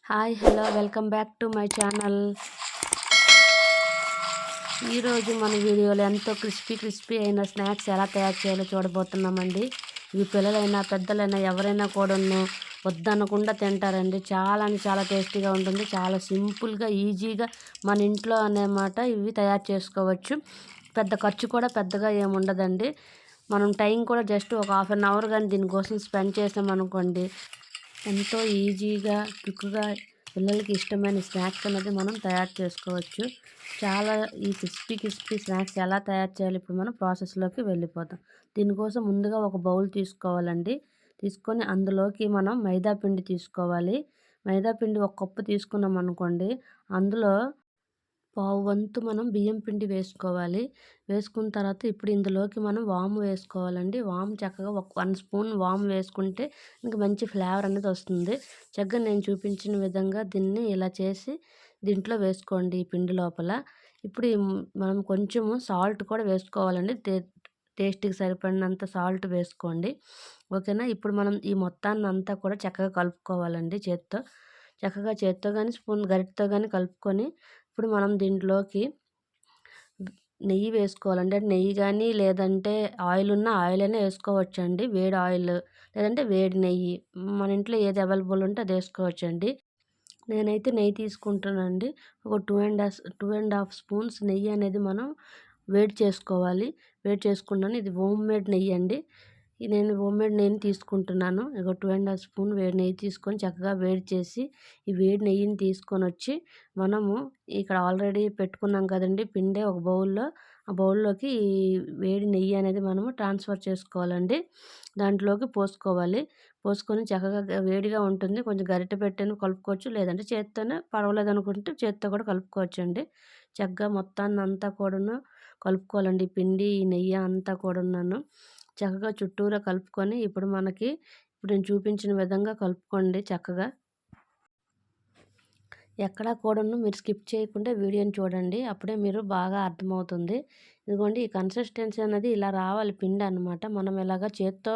Hi hello welcome back to my channel. ఈరోజు మన వీడియోలో ఎంతో క్రిస్పీ అయిన స్నాక్స్ ఎలా తయారు చేయాలో చూడబోతున్నామండి. ఇవి పిల్లలైనా పెద్దలైనా ఎవరైనా కూడా వద్దనకుండా తింటారండి. చాలా టేస్టీగా ఉంటుంది. చాలా సింపుల్గా ఈజీగా మన ఇంట్లో అన్నమాట ఇవి తయారు చేసుకోవచ్చు. పెద్ద ఖర్చు కూడా పెద్దగా ఏముండదండి. మనం టైం కూడా జస్ట్ ఒక హాఫ్ అన్ అవర్ కానీ దీనికోసం స్పెండ్ చేసామనుకోండి, ఎంతో ఈజీగా క్విక్గా పిల్లలకి ఇష్టమైన స్నాక్స్ అనేది మనం తయారు చేసుకోవచ్చు. ఈ క్రిస్పీ స్నాక్స్ ఎలా తయారు చేయాలి, ఇప్పుడు మనం ప్రాసెస్లోకి వెళ్ళిపోతాం. దీనికోసం ముందుగా ఒక బౌల్ తీసుకోవాలండి. తీసుకొని అందులోకి మనం మైదా పిండి తీసుకోవాలి. మైదా పిండి ఒక కప్పు తీసుకున్నాం అనుకోండి, అందులో పావు వంతు మనం బియ్యం పిండి వేసుకోవాలి. వేసుకున్న తర్వాత ఇప్పుడు ఇందులోకి మనం వాము వేసుకోవాలండి. వాము చక్కగా ఒక 1 స్పూన్ వాము వేసుకుంటే ఇంక మంచి ఫ్లేవర్ అనేది వస్తుంది. చక్కగా నేను చూపించిన విధంగా దీన్ని ఇలా చేసి దీంట్లో వేసుకోండి ఈ పిండి లోపల. ఇప్పుడు మనం కొంచెము సాల్ట్ కూడా వేసుకోవాలండి. టేస్ట్‌కి సరిపడినంత సాల్ట్ వేసుకోండి. ఓకేనా. ఇప్పుడు మనం ఈ మొత్తాన్నంతా కూడా చక్కగా కలుపుకోవాలండి చేత్తో. చక్కగా చేత్తో గానీ, స్పూన్ గరిటెతో గానీ కలుపుకొని ఇప్పుడు మనం దీంట్లోకి నెయ్యి వేసుకోవాలండి. అంటే నెయ్యి గానీ, లేదంటే ఆయిల్ అయినా వేసుకోవచ్చండి. వేడి ఆయిల్ లేదంటే వేడి నెయ్యి, మన ఇంట్లో ఏది అవైలబుల్ ఉంటే అది వేసుకోవచ్చండి. నేనైతే నెయ్యి తీసుకుంటానండి. ఒక 2 ½ స్పూన్స్ నెయ్యి అనేది మనం వేడి చేసుకోవాలి. వేడి చేసుకున్నాను. ఇది హోమ్ మేడ్ నెయ్యి అండి. నేను హోమ్ మేడ్ నెయ్యిని తీసుకుంటున్నాను. 2½ స్పూన్ వేడి నెయ్యి తీసుకొని చక్కగా వేడి చేసి, ఈ వేడి నెయ్యిని తీసుకొనొచ్చి మనము ఇక్కడ ఆల్రెడీ పెట్టుకున్నాం కదండీ పిండి ఒక బౌల్‌లో. ఆ బౌల్‌లోకి ఈ వేడి నెయ్యి అనేది మనము ట్రాన్స్‌ఫర్ చేసుకోవాలండి. దాంట్లోకి పోసుకోవాలి. పోసుకొని చక్కగా వేడిగా ఉంటుంది. కొంచెం గరిటె పెట్టైనా కలుపుకోవచ్చు. లేదంటే చేత్తోనే పర్వాలేదనుకుంటే చేత్తో కూడా కలుపుకోవచ్చండి. చక్కగా మొత్తాన్నంతా కూడాను కలుపుకోవాలండి. ఈ పిండి, ఈ నెయ్యి అంతా కూడాను చక్కగా చుట్టూరా కలుపుకొని ఇప్పుడు నేను చూపించిన విధంగా కలుపుకోండి చక్కగా. ఎక్కడా కూడాను మీరు స్కిప్ చేయకుండా వీడియోని చూడండి. అప్పుడే మీరు బాగా అర్థమవుతుంది. ఇదిగోండి ఈ కన్సిస్టెన్సీ అనేది ఇలా రావాలి పిండి అనమాట. మనం ఇలాగా చేత్తో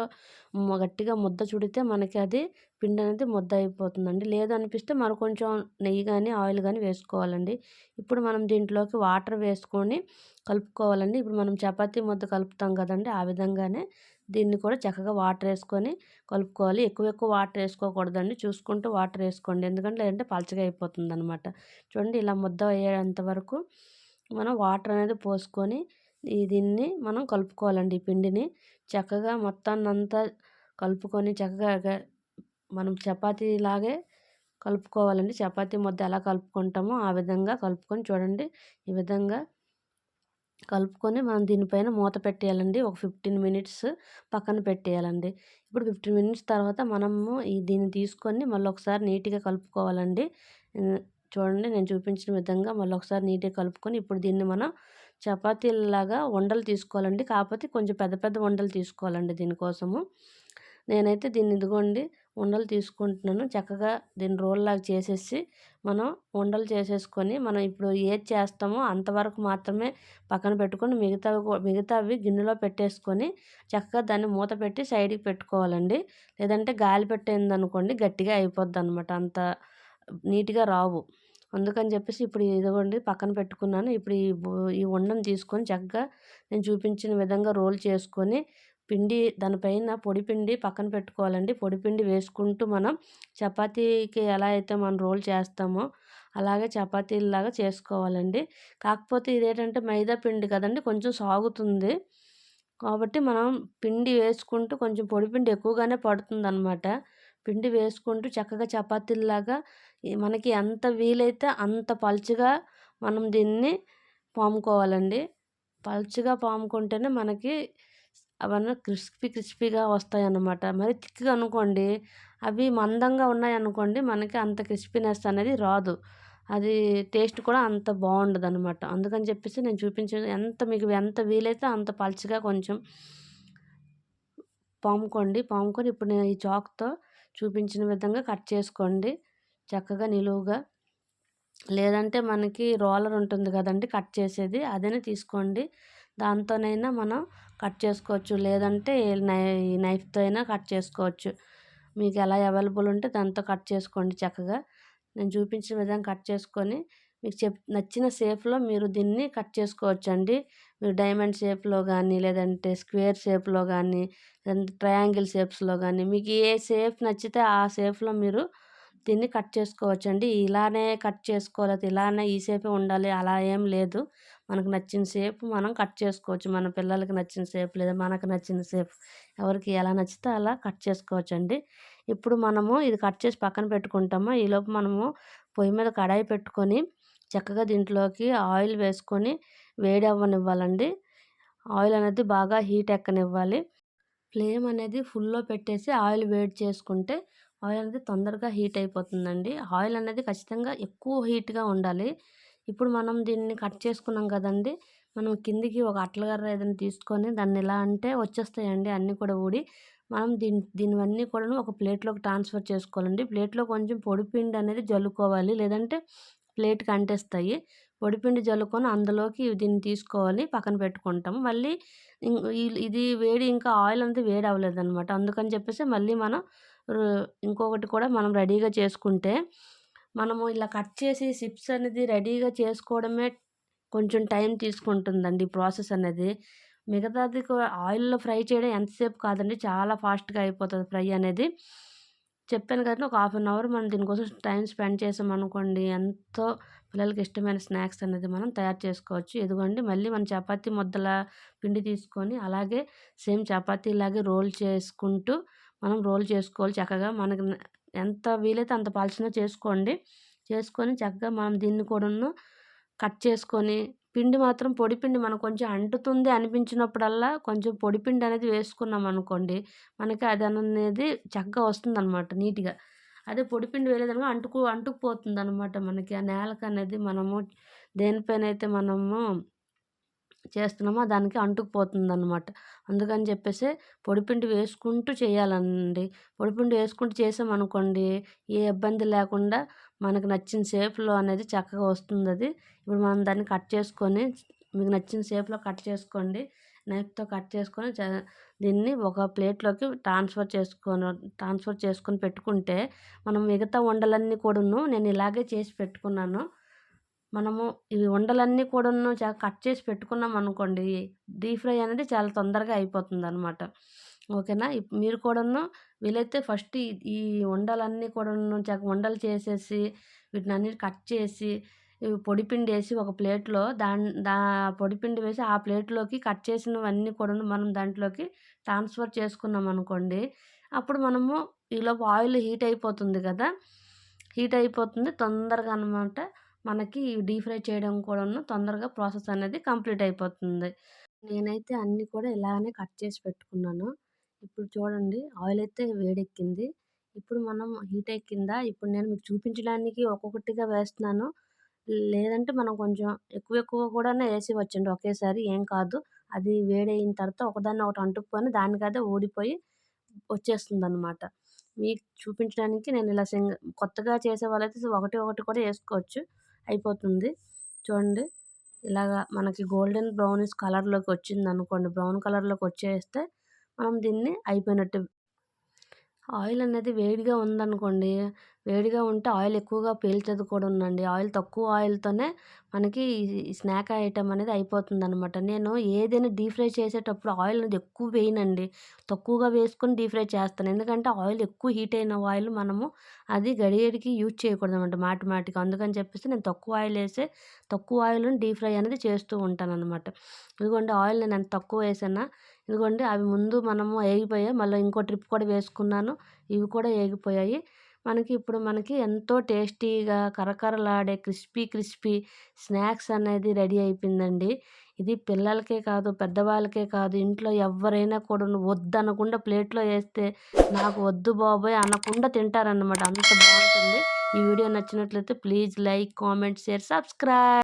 గట్టిగా ముద్ద చుడితే మనకి అది పిండి అనేది ముద్ద అయిపోతుందండి. లేదనిపిస్తే కొంచెం నెయ్యి గానీ, ఆయిల్ గానీ వేసుకోవాలండి. ఇప్పుడు మనం దీంట్లోకి వాటర్ వేసుకొని కలుపుకోవాలండి. ఇప్పుడు మనం చపాతీ ముద్ద కలుపుతాం కదండీ! ఆ విధంగానే దీన్ని కూడా చక్కగా వాటర్ వేసుకొని కలుపుకోవాలి. ఎక్కువ వాటర్ వేసుకోకూడదండి. చూసుకుంటూ వాటర్ వేసుకోండి. ఎందుకంటే లేదంటే పలచగా అయిపోతుందనమాట. చూడండి ఇలా ముద్ద అయ్యేంత వరకు మనం వాటర్ అనేది పోసుకొని దీన్ని మనం కలుపుకోవాలండి. ఈ పిండిని చక్కగా మొత్తాన్నంతా కలుపుకొని చక్కగా మనం చపాతీలాగే కలుపుకోవాలండి. చపాతీ ముద్ద ఎలా కలుపుకుంటామో ఆ విధంగా కలుపుకొని చూడండి. ఈ విధంగా కలుపుకొని మనం దీనిపైన మూత పెట్టేయాలండి. ఒక 15 మినిట్స్ పక్కన పెట్టేయాలండి. ఇప్పుడు 15 మినిట్స్ తర్వాత మనము దీన్ని తీసుకొని మళ్ళొకసారి నీట్‌గా కలుపుకోవాలండి. హ్మ్. చూడండి నేను చూపించిన విధంగా మళ్ళొకసారి నీట్‌గా కలుపుకొని ఇప్పుడు దీన్ని మనం చపాతీలలాగా ఉండలు తీసుకోవాలండి. కాకపోతే కొంచెం పెద్ద పెద్ద ఉండలు తీసుకోవాలండి దీనికోసము. నేనైతే దీన్ని ఇదిగోండి ఉండలు తీసుకుంటున్నాను. చక్కగా దీన్ని రోల్‌లాగా చేసేసి మనం ఉండలు చేసేసుకొని మనం ఇప్పుడు ఏది చేస్తామో అంతవరకు మాత్రమే పక్కన పెట్టుకొని మిగతావి గిన్నెలో పెట్టేసుకొని చక్కగా దాన్ని మూత పెట్టి సైడ్‌కి పెట్టుకోవాలండి. లేదంటే గాలి పెట్టయిందనుకోండి గట్టిగా అయిపోద్దనమాట. అంత నీట్‌గా రావు. అందుకని చెప్పేసి ఇప్పుడు ఇదిగోండి పక్కన పెట్టుకున్నాను. ఇప్పుడు ఈ ఉండని తీసుకొని చక్కగా నేను చూపించిన విధంగా రోల్ చేసుకొని దానిపైన పొడి పిండి పక్కన పెట్టుకోవాలండి. పొడి పిండి వేసుకుంటూ మనం చపాతీకి ఎలా అయితే మనం రోల్ చేస్తామో అలాగే చపాతీలాగా చేసుకోవాలండి. కాకపోతే ఇదేంటంటే మైదా పిండి కదండీ! కొంచెం సాగుతుంది. కాబట్టి మనం పిండి వేసుకుంటూ కొంచెం పొడి పిండి ఎక్కువగానే పడుతుందనమాట. పిండి వేసుకుంటూ చక్కగా చపాతీల్లాగా మనకి ఎంత వీలైతే అంత పలుచగా మనం దీన్ని పాముకోవాలండి. పలుచగా పాముకుంటేనే మనకి అవన్నీ క్రిస్పీగా వస్తాయన్నమాట. మరి థిక్‌గా అనుకోండి, అవి మందంగా ఉన్నాయనుకోండి మనకి అంత క్రిస్పీనెస్ అనేది రాదు. అది టేస్ట్ కూడా అంత బావుండదనమాట. అందుకని చెప్పేసి నేను మీకు ఎంత వీలైతే అంత పలుచగా కొంచెం పాముకొని ఇప్పుడు నేను ఈ చాక్‌తో చూపించిన విధంగా కట్ చేసుకోండి. చక్కగా నిలువుగా. లేదంటే మనకి రోలర్ ఉంటుంది కదండీ! కట్ చేసేది. అదైనా తీసుకోండి. దాంతోనైనా మనం కట్ చేసుకోవచ్చు. లేదంటే నైఫ్‌తో అయినా కట్ చేసుకోవచ్చు. మీకు ఎలా అవైలబుల్ ఉంటే దాంతో కట్ చేసుకోండి చక్కగా. నేను చూపించిన విధంగా కట్ చేసుకొని మీకు నచ్చిన షేప్‌లో మీరు దీన్ని కట్ చేసుకోవచ్చండి. మీరు డైమండ్ షేప్‌లో గానీ, లేదంటే స్క్వేర్ షేప్‌లో గానీ, లేదంటే ట్రయాంగిల్ షేప్స్‌లో గానీ, మీకు ఏ షేప్ నచ్చితే ఆ షేప్‌లో మీరు దీన్ని కట్ చేసుకోవచ్చండి. ఇలానే కట్ చేసుకోవాలి, ఇలానే ఈ షేపే ఉండాలి అలా ఏం లేదు. మనకు నచ్చిన షేప్ మనం కట్ చేసుకోవచ్చు. మన పిల్లలకి నచ్చిన షేప్ లేదా మనకు నచ్చిన షేప్ ఎవరికి ఎలా నచ్చితే అలా కట్ చేసుకోవచ్చండి. ఇప్పుడు మనము ఇది కట్ చేసి పక్కన పెట్టుకుంటాము. ఈలోపు మనము పొయ్యి మీద కడాయి పెట్టుకొని చక్కగా దీంట్లోకి ఆయిల్ వేసుకొని వేడి అవ్వనివ్వాలండి. ఆయిల్ అనేది బాగా హీట్ ఎక్కనివ్వాలి. ఫ్లేమ్ అనేది ఫుల్‌లో పెట్టేసి ఆయిల్ వేడి చేసుకుంటే ఆయిల్ అనేది తొందరగా హీట్ అయిపోతుందండి. ఆయిల్ అనేది ఖచ్చితంగా ఎక్కువ హీట్‌గా ఉండాలి. ఇప్పుడు మనం దీన్ని కట్ చేసుకున్నాం కదండీ! మనం కిందికి ఒక అట్లగర్ర ఏదైనా తీసుకొని దాన్ని ఇలా అంటే వచ్చేస్తాయండి అన్నీ కూడా ఊడి. మనం దీనివన్నీ కూడాను ఒక ప్లేట్‌లోకి ట్రాన్స్‌ఫర్ చేసుకోవాలండి. ప్లేట్‌లో కొంచెం పొడిపిండి అనేది జల్లుకోవాలి. లేదంటే ప్లేట్‌కి అంటేస్తాయి. పొడిపిండి జల్లుకొని అందులోకి దీన్ని తీసుకోవాలి. పక్కన పెట్టుకుంటాము. మళ్ళీ ఇది వేడి ఇంకా ఆయిల్ అనేది వేడి అవ్వలేదనమాట. అందుకని చెప్పేసి మళ్ళీ మనం రు ఇంకొకటి కూడా మనం రెడీగా చేసుకుంటే, మనము ఇలా కట్ చేసి చిప్స్ అనేది రెడీగా చేసుకోవడమే కొంచెం టైం తీసుకుంటుందండి ఈ ప్రాసెస్ అనేది. మిగతాది ఆయిల్‌లో ఫ్రై చేయడం ఎంతసేపు కాదండి. చాలా ఫాస్ట్‌గా అయిపోతది ఫ్రై అనేది. చెప్పాను కదండీ ఒక హాఫ్ అన్ అవర్ మనం దీనికోసం టైం స్పెండ్ చేశామనుకోండి, ఎంతో పిల్లలకి ఇష్టమైన స్నాక్స్ అనేది మనం తయారు చేసుకోవచ్చు. ఇదిగోండి మళ్ళీ మనం చపాతీ ముద్దల పిండి తీసుకొని అలాగే సేమ్ చపాతీలాగే రోల్ చేసుకుంటూ మనం రోల్ చేసుకోవాలి చక్కగా. మనకు ఎంత వీలైతే అంత పలచన చేసుకోండి. చేసుకొని చక్కగా మనం దీన్ని కూడాను కట్ చేసుకొని పిండి మాత్రం పొడిపిండి మనకు కొంచెం అంటుతుంది అనిపించినప్పుడల్లా కొంచెం పొడిపిండి అనేది వేసుకున్నామనుకోండి, మనకి అదనేది చక్కగా వస్తుందనమాట నీట్‌గా. అదే పొడిపిండి వేయలేదనుకో అంటుకుపోతుందనమాట మనకి. ఆ నేలకనేది మనము దేనిపైనైతే మనము చేస్తున్నామో దానికి అంటుకుపోతుందనమాట. అందుకని చెప్పేసే పొడిపిండి వేసుకుంటూ చేయాలండి. పొడిపిండి వేసుకుంటూ చేసామనుకోండి, ఏ ఇబ్బంది లేకుండా మనకు నచ్చిన షేప్‌లో అనేది చక్కగా వస్తుందది. ఇప్పుడు మనం దాన్ని కట్ చేసుకొని మీకు నచ్చిన షేప్‌లో కట్ చేసుకోండి. నైఫ్‌తో కట్ చేసుకొని దీన్ని ఒక ప్లేట్‌లోకి ట్రాన్స్‌ఫర్ చేసుకొని పెట్టుకుంటే, మనం మిగతా ఉండలన్నీ కూడాను నేను ఇలాగే చేసి పెట్టుకున్నాను. మనము ఈ ఉండలన్నీ కూడాను కట్ చేసి పెట్టుకున్నామనుకోండి, డీప్ ఫ్రై అనేది చాలా తొందరగా అయిపోతుందనమాట. ఓకేనా? మీరు కూడాను వీలైతే ఫస్ట్ ఈ ఉండలన్నీ కూడాను ఉండలు చేసేసి, వీటినన్నిటిని కట్ చేసి, పొడిపిండేసి ఒక ప్లేట్‌లో పొడిపిండి వేసి ఆ ప్లేట్‌లోకి కట్ చేసినవన్నీ కూడాను మనం దాంట్లోకి ట్రాన్స్‌ఫర్ చేసుకున్నామనుకోండి, అప్పుడు మనము ఈలోపు ఆయిల్ హీట్ అయిపోతుంది కదా! హీట్ అయిపోతుంది తొందరగా అనమాట. మనకి డీప్ ఫ్రై చేయడం కూడాను తొందరగా ప్రాసెస్ అనేది కంప్లీట్ అయిపోతుంది. నేనైతే అన్నీ కూడా ఇలానే కట్ చేసి పెట్టుకున్నాను. ఇప్పుడు చూడండి ఆయిల్ అయితే వేడెక్కింది. ఇప్పుడు మనం హీట్ ఎక్కిందా, ఇప్పుడు నేను మీకు చూపించడానికి ఒక్కొక్కటిగా వేస్తున్నాను. లేదంటే మనం కొంచెం ఎక్కువ ఎక్కువ కూడానే ఏసేయవచ్చండి ఒకేసారి ఏం కాదు. అది వేడయిన తర్వాత ఒకదాన్ని ఒకటి అంటుకుపోని దానికదే ఊడిపోయి వచ్చేస్తుందనమాట. మీకు చూపించడానికి నేను ఇలా కొత్తగా చేసేవాళ్ళైతే ఒకటి ఒకటి కూడా ఏసుకోవచ్చు. అయిపోతుంది. చూడండి ఇలాగా మనకి గోల్డెన్ బ్రౌనిష్ కలర్‌లోకి వచ్చిందనుకోండి, బ్రౌన్ కలర్‌లోకి వచ్చేస్తే మనం దీన్ని అయిపోయినట్టు. ఆయిల్ అనేది వేడిగా ఉందనుకోండి, వేడిగా ఉంటే ఆయిల్ ఎక్కువగా పీల్చదు కూడానండి. ఆయిల్ తక్కువ ఆయిల్‌తోనే మనకి ఈ స్నాక్ ఐటెమ్ అనేది అయిపోతుందనమాట. నేను ఏదైనా డీప్ ఫ్రై చేసేటప్పుడు ఆయిల్ అనేది ఎక్కువ వేయనండి. తక్కువగా వేసుకొని డీప్ ఫ్రై చేస్తాను. ఎందుకంటే ఆయిల్ ఎక్కువ హీట్ అయిన ఆయిల్ మనము అది గడియడికి యూజ్ చేయకూడదనమాట మాటి మాటికి. అందుకని చెప్పేసి నేను తక్కువ ఆయిల్‌లోని డీప్ ఫ్రై అనేది చేస్తూ ఉంటాననమాట. ఇదిగోండి ఆయిల్ నేను ఎంత తక్కువ వేసానా, ఇదిగోండి అవి ముందు మనము ఏగిపోయాయి. మళ్ళీ ఇంకో ట్రిప్ కూడా వేసుకున్నాను. ఇవి కూడా ఏగిపోయాయి. మనకి ఎంతో టేస్టీగా కరకరలాడే క్రిస్పీ స్నాక్స్ అనేది రెడీ అయిపోయిందండి. ఇది పిల్లలకే కాదు, పెద్దవాళ్ళకే కాదు, ఇంట్లో ఎవ్వరైనా కూడాను వద్దనకుండా ప్లేట్‌లో ఏస్తే నాకు వద్దు బాబోయ్ అనకుండా తింటారనమాట. అంత బావుంటుంది. ఈ వీడియో నచ్చినట్లయితే please like, comment, share, subscribe.